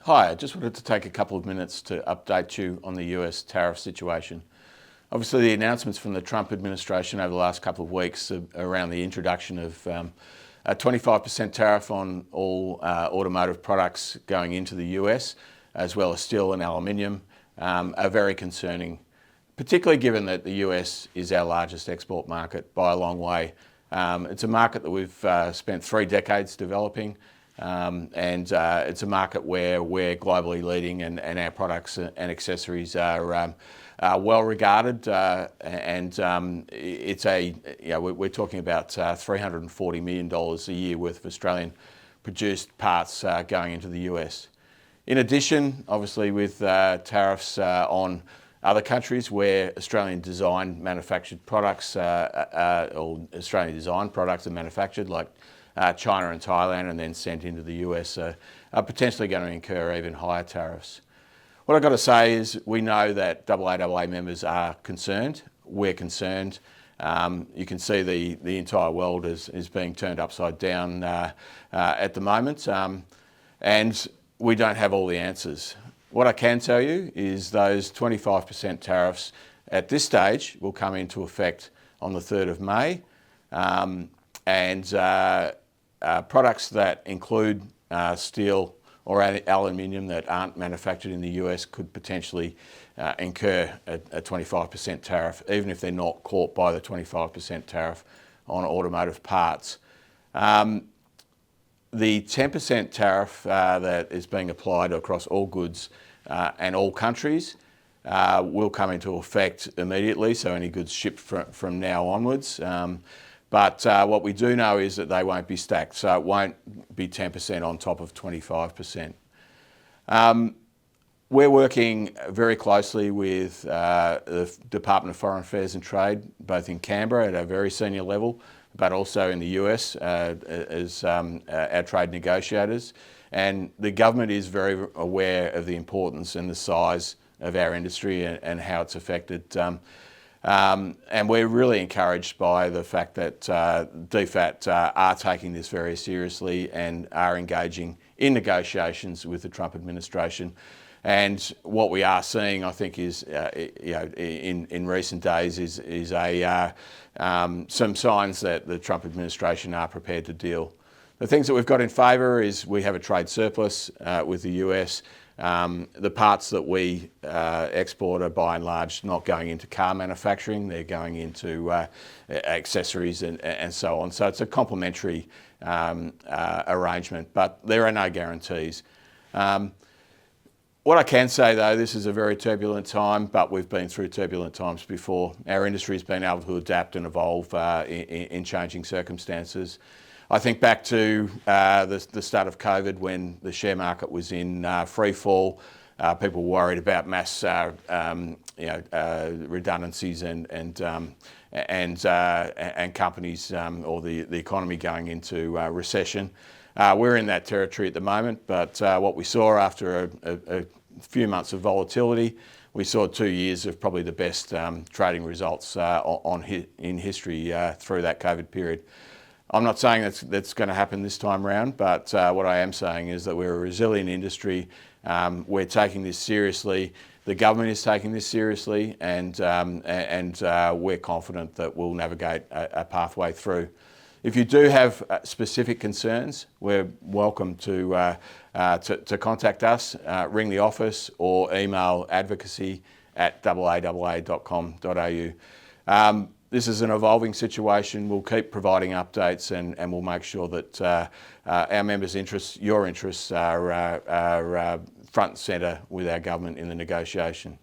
Hi, I just wanted to take a couple of minutes to update you on the US tariff situation. Obviously, the announcements from the Trump administration over the last couple of weeks around the introduction of a 25% tariff on all automotive products going into the US, as well as steel and aluminium, are very concerning, particularly given that the US is our largest export market by a long way. It's a market that we've spent 3 decades developing. It's a market where we're globally leading and our products and accessories are well regarded, we're talking about $340 million a year worth of Australian produced parts going into the US. In addition, obviously with tariffs on other countries where Australian designed manufactured products or Australian designed products are manufactured, like China and Thailand, and then sent into the US, are potentially going to incur even higher tariffs. What I've got to say is we know that AAAA members are concerned. We're concerned. You can see the entire world is being turned upside down at the moment, and we don't have all the answers. What I can tell you is those 25% tariffs at this stage will come into effect on the 3rd of May, products that include steel or aluminium that aren't manufactured in the US could potentially incur a 25% tariff, even if they're not caught by the 25% tariff on automotive parts. The 10% tariff that is being applied across all goods and all countries will come into effect immediately, so any goods shipped from now onwards. But what we do know is that they won't be stacked, so it won't be 10% on top of 25%. We're working very closely with the Department of Foreign Affairs and Trade, both in Canberra at a very senior level, but also in the US as our trade negotiators. And the government is very aware of the importance and the size of our industry and how it's affected. And we're really encouraged by the fact that DFAT are taking this very seriously and are engaging in negotiations with the Trump administration. And what we are seeing, I think, is in recent days is some signs that the Trump administration are prepared to deal. The things that we've got in favour is we have a trade surplus with the US. The parts that we export are by and large not going into car manufacturing, they're going into accessories and so on. So it's a complementary arrangement, but there are no guarantees. What I can say though, this is a very turbulent time, but we've been through turbulent times before. Our industry's been able to adapt and evolve in changing circumstances. I think back to the start of COVID when the share market was in free fall. People were worried about mass redundancies and companies or the economy going into recession. We're in that territory at the moment, but what we saw after a few months of volatility, we saw 2 years of probably the best trading results in history through that COVID period. I'm not saying that's going to happen this time around, but what I am saying is that we're a resilient industry. We're taking this seriously. The government is taking this seriously, and we're confident that we'll navigate a pathway through. If you do have specific concerns, we're welcome to contact us, ring the office or email advocacy@aaa.com.au. This is an evolving situation. We'll keep providing updates and we'll make sure that our members' interests, your interests, are front and centre with our government in the negotiation.